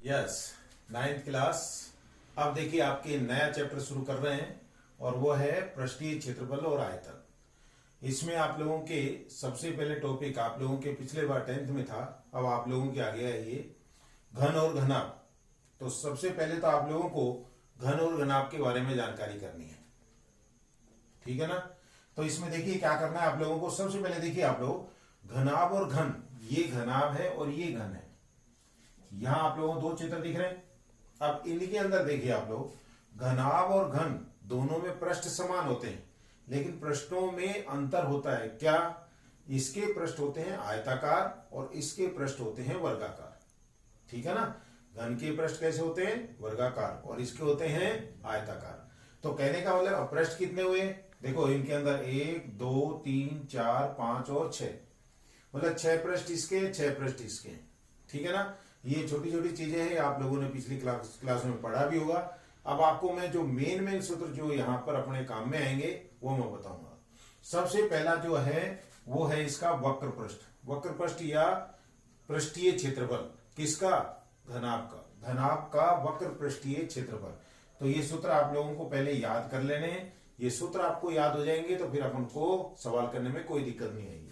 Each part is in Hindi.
Yes, ninth class. अब देखिए आपके नया चैप्टर शुरू कर रहे हैं और वो है पृष्ठीय क्षेत्रफल और आयतन। इसमें आप लोगों के सबसे पहले टॉपिक आप लोगों के पिछले बार 10th में था, अब आप लोगों के आ गया है ये घन और घनाभ। तो सबसे पहले तो आप लोगों को घन और घनाभ के बारे में जानकारी करनी है, ठीक है ना। तो इसमें देखिए क्या करना है आप लोगों को। सबसे पहले देखिए आप लोग घनाभ और घन, ये घनाभ है और ये घन है। यहां आप लोगों को दो चित्र दिख रहे हैं। अब इनके अंदर देखिए आप लोग, घनाभ और घन दोनों में पृष्ठ समान होते हैं, लेकिन पृष्ठों में अंतर होता है। क्या? इसके पृष्ठ होते हैं आयताकार और इसके पृष्ठ होते हैं वर्गाकार, ठीक है ना। घन के पृष्ठ कैसे होते हैं? वर्गाकार, और इसके होते हैं आयताकार। तो कहने का मतलब पृष्ठ कितने हुए? देखो इनके अंदर 1 2 3 4 5 और 6, मतलब 6 पृष्ठ इसके, 6 पृष्ठ इसके, ठीक है ना। ये छोटी छोटी चीजें हैं, आप लोगों ने पिछली क्लास में पढ़ा भी होगा। अब आपको मैं जो मेन सूत्र जो यहाँ पर अपने काम में आएंगे वो मैं बताऊंगा। सबसे पहला जो है वो है इसका वक्र पृष्ठ। वक्र पृष्ठ या पृष्ठीय क्षेत्रफल किसका? घनाभ का। घनाभ का वक्र पृष्ठीय क्षेत्रफल। तो ये सूत्र आप लोगों को पहले याद कर लेने हैं। ये सूत्र आपको याद हो जाएंगे तो फिर अपन को सवाल करने में कोई दिक्कत नहीं आएगी।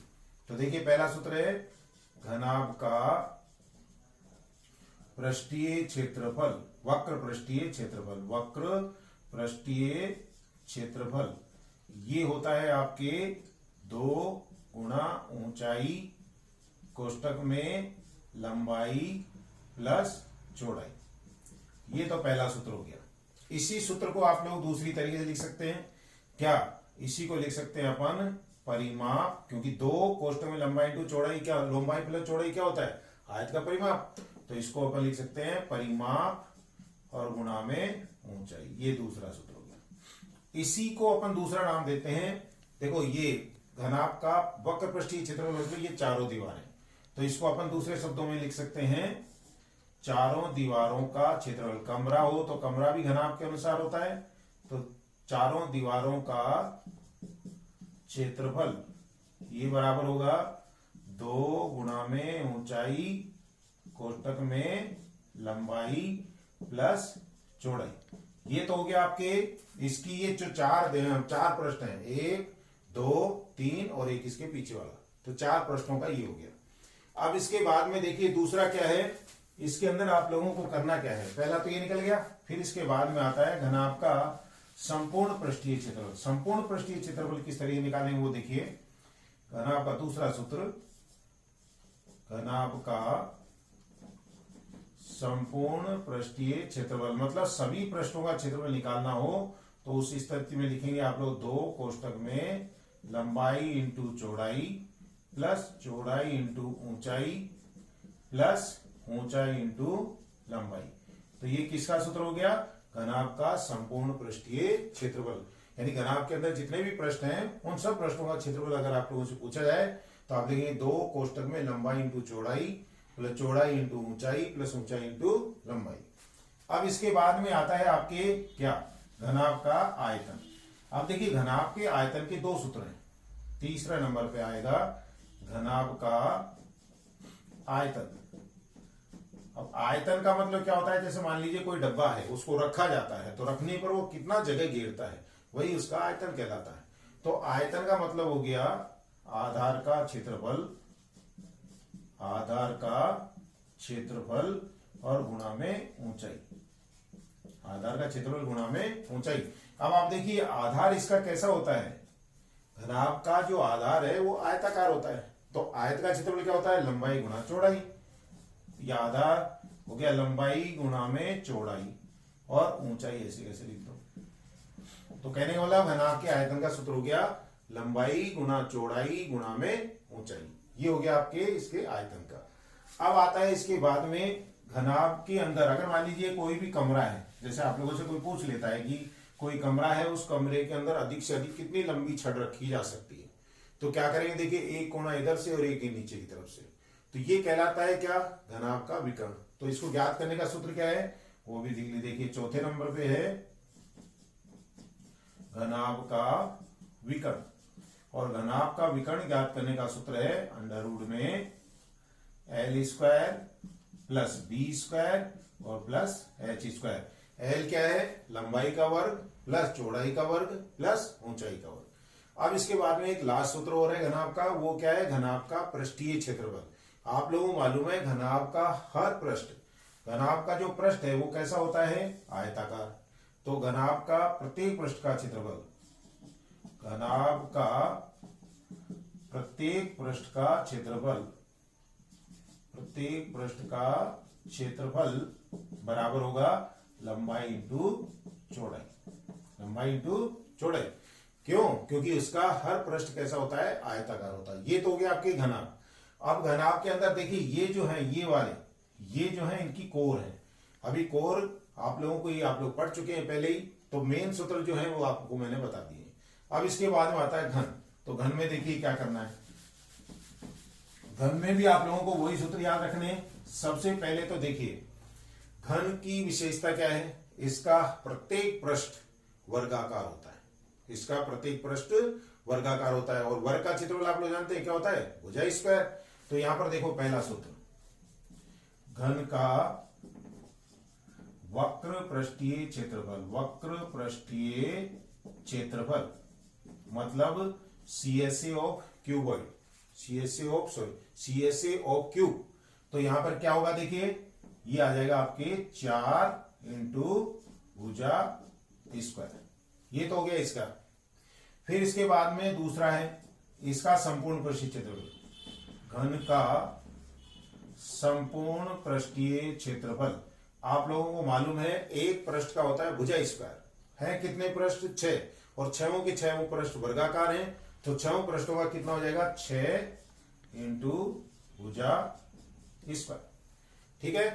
तो देखिए पहला सूत्र है घनाभ का पृष्ठीय क्षेत्रफल, वक्र पृष्ठीय क्षेत्रफल। वक्र पृष्ठीय क्षेत्रफल ये होता है आपके 2 गुणा ऊंचाई कोष्टक में लंबाई प्लस चौड़ाई। ये तो पहला सूत्र हो गया। इसी सूत्र को आप लोग दूसरी तरीके से लिख सकते हैं। क्या? इसी को लिख सकते हैं अपन परिमाप, क्योंकि 2 कोष्टक में लंबाई इंटू चौड़ाई, क्या लंबाई प्लस चौड़ाई क्या होता है? आयत का परिमाप। तो इसको अपन लिख सकते हैं परिमाप और गुणा में ऊंचाई। ये दूसरा सूत्र हो गया। इसी को अपन दूसरा नाम देते हैं। देखो ये घनाभ का वक्र पृष्ठीय क्षेत्रफल, ये चारों दीवारें, तो इसको अपन दूसरे शब्दों में लिख सकते हैं चारों दीवारों का क्षेत्रफल। कमरा हो तो कमरा भी घनाभ के अनुसार होता है, तो चारों दीवारों का क्षेत्रफल ये बराबर होगा 2 गुणा में ऊंचाई कोष्टक में लंबाई प्लस चौड़ाई। ये तो हो गया आपके इसकी, ये जो चार प्रश्न है, 1 2 3 और एक इसके पीछे वाला, तो 4 प्रश्नों का ये हो गया। अब इसके बाद में देखिए दूसरा क्या है, इसके अंदर आप लोगों को करना क्या है। पहला तो ये निकल गया, फिर इसके बाद में आता है घनाभ का संपूर्ण पृष्ठीय क्षेत्रफल। संपूर्ण पृष्ठीय क्षेत्रफल किस तरीके निकालेंगे वो देखिए। घनाभ का दूसरा सूत्र, घनाभ का संपूर्ण पृष्ठीय क्षेत्रफल, मतलब सभी पृष्ठों का क्षेत्रफल निकालना हो तो उस स्थिति में लिखेंगे आप लोग 2 कोष्टक में लंबाई इंटू चौड़ाई प्लस चौड़ाई इंटू ऊंचाई प्लस ऊंचाई इंटू लंबाई। तो ये किसका सूत्र हो गया? घनाभ का संपूर्ण पृष्ठीय क्षेत्रफल। यानी घनाभ के अंदर जितने भी प्रश्न हैं उन सब प्रश्नों का क्षेत्रफल अगर आप लोगों से पूछा जाए तो आप देखेंगे 2 कोष्टक में लंबाई इंटू चौड़ाई प्लस चौड़ाई इंटू ऊंचाई प्लस ऊंचाई इंटू लंबाई। अब इसके बाद में आता है आपके क्या? घनाभ का आयतन। अब देखिए घनाभ के आयतन के 2 सूत्र हैं। तीसरा नंबर पे आएगा घनाभ का आयतन। अब आयतन का मतलब क्या होता है? जैसे मान लीजिए कोई डब्बा है, उसको रखा जाता है, तो रखने पर वो कितना जगह घेरता है, वही उसका आयतन कहलाता है। तो आयतन का मतलब हो गया आधार का क्षेत्रफल, आधार का क्षेत्रफल और गुणा में ऊंचाई। आधार का क्षेत्रफल गुणा में ऊंचाई। अब आप देखिए आधार इसका कैसा होता है? घनाभ का जो आधार है वो आयताकार होता है, तो आयत का क्षेत्रफल क्या होता है? लंबाई गुणा चौड़ाई। ये आधार हो गया लंबाई गुणा में चौड़ाई, और ऊंचाई ऐसे कैसे लिख दो। तो कहने का मतलब घनाभ के आयतन का सूत्र हो गया लंबाई गुणा चौड़ाई गुणा में ऊंचाई। ये हो गया आपके इसके आयतन का। अब आता है इसके बाद में घनाभ के अंदर, अगर मान लीजिए कोई भी कमरा है, जैसे आप लोगों से कोई पूछ लेता है कि कोई कमरा है, उस कमरे के अंदर अधिक से अधिक कितनी लंबी छड़ रखी जा सकती है, तो क्या करेंगे? देखिए एक कोना इधर से और एक नीचे की तरफ से, तो ये कहलाता है क्या? घनाभ का विकर्ण। तो इसको ज्ञात करने का सूत्र क्या है वो भी देखिए चौथे नंबर पे है घनाभ का विकर्ण। और घनाभ का विकर्ण ज्ञात करने का सूत्र है अंडर रूट में L² प्लस B² और प्लस एच स्क्वायर। एल क्या है? लंबाई का वर्ग प्लस चौड़ाई का वर्ग प्लस ऊंचाई का वर्ग। अब इसके बाद में एक लास्ट सूत्र और है घनाभ का, वो क्या है? घनाभ का पृष्ठीय क्षेत्रफल। आप लोगों को मालूम है घनाभ का हर पृष्ठ, घनाभ का जो पृष्ठ है वो कैसा होता है? आयताकार। तो घनाभ का प्रत्येक पृष्ठ का क्षेत्रफल, घनाभ का प्रत्येक पृष्ठ का क्षेत्रफल, प्रत्येक पृष्ठ का क्षेत्रफल बराबर होगा लंबाई इंटू चौड़ाई, लंबाई इंटू चौड़ाई। क्यों? क्योंकि उसका हर पृष्ठ कैसा होता है? आयताकार होता है। ये तो हो गया आपके घनाभ। अब घनाभ के अंदर देखिए ये जो है, ये वाले, ये जो है इनकी कोर है। अभी कोर आप लोगों को, ये आप लोग पढ़ चुके हैं पहले ही, तो मेन सूत्र जो है वो आपको मैंने बता दिए। अब इसके बाद में आता है घन। तो घन में देखिए क्या करना है। घन में भी आप लोगों को वही सूत्र याद रखने हैं। सबसे पहले तो देखिए घन की विशेषता क्या है? इसका प्रत्येक पृष्ठ वर्गाकार होता है, इसका प्रत्येक पृष्ठ वर्गाकार होता है। और वर्ग का क्षेत्रफल आप लोग जानते हैं क्या होता है? भुजा स्क्वायर। तो यहां पर देखो पहला सूत्र, घन का वक्र पृष्ठीय क्षेत्रफल, वक्र पृष्ठीय क्षेत्रफल मतलब CSA of cuboid, CSA of cube. तो यहां पर क्या होगा? देखिए ये आ जाएगा आपके 4 इंटू भुजा स्क्वायर। ये तो हो गया इसका। फिर इसके बाद में दूसरा है इसका संपूर्ण पृष्ठीय क्षेत्रफल, घन का संपूर्ण पृष्ठीय क्षेत्रफल। आप लोगों को मालूम है एक पृष्ठ का होता है भुजा स्क्वायर। है कितने पृष्ठ? 6, और 6 के 6 पृष्ठ वर्गाकार हैं। तो 6 पृष्ठों का कितना हो जाएगा? 6 इंटू भुजा स्क्वायर। ठीक है।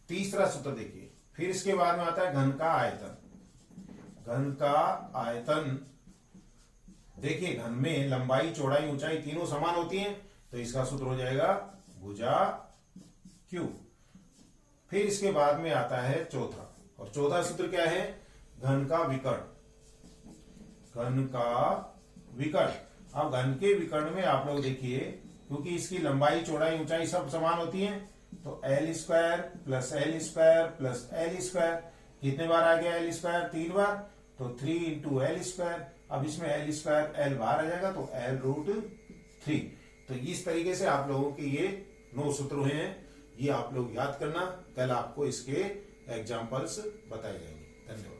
तीसरा सूत्र देखिए, फिर इसके बाद में आता है घन का आयतन। घन का आयतन देखिए, घन में लंबाई चौड़ाई ऊंचाई तीनों समान होती हैं, तो इसका सूत्र हो जाएगा भुजा क्यूब। फिर इसके बाद में आता है चौथा, और चौथा सूत्र क्या है? घन का विकर्ण, घन का विकर्ण। अब घन के विकर्ण में आप लोग देखिए, क्योंकि इसकी लंबाई चौड़ाई ऊंचाई सब समान होती है, तो L square plus L square plus L square. कितने बार आ गया एल स्क्वायर? 3 बार। तो 3 इंटू एल स्क्वायर। अब इसमें एल स्क्वायर, एल बाहर आ जाएगा, तो एल रूट 3। तो इस तरीके से आप लोगों के ये 9 सूत्र हुए हैं। ये आप लोग याद करना, कल आपको इसके एग्जाम्पल्स बताए जाएंगे। धन्यवाद।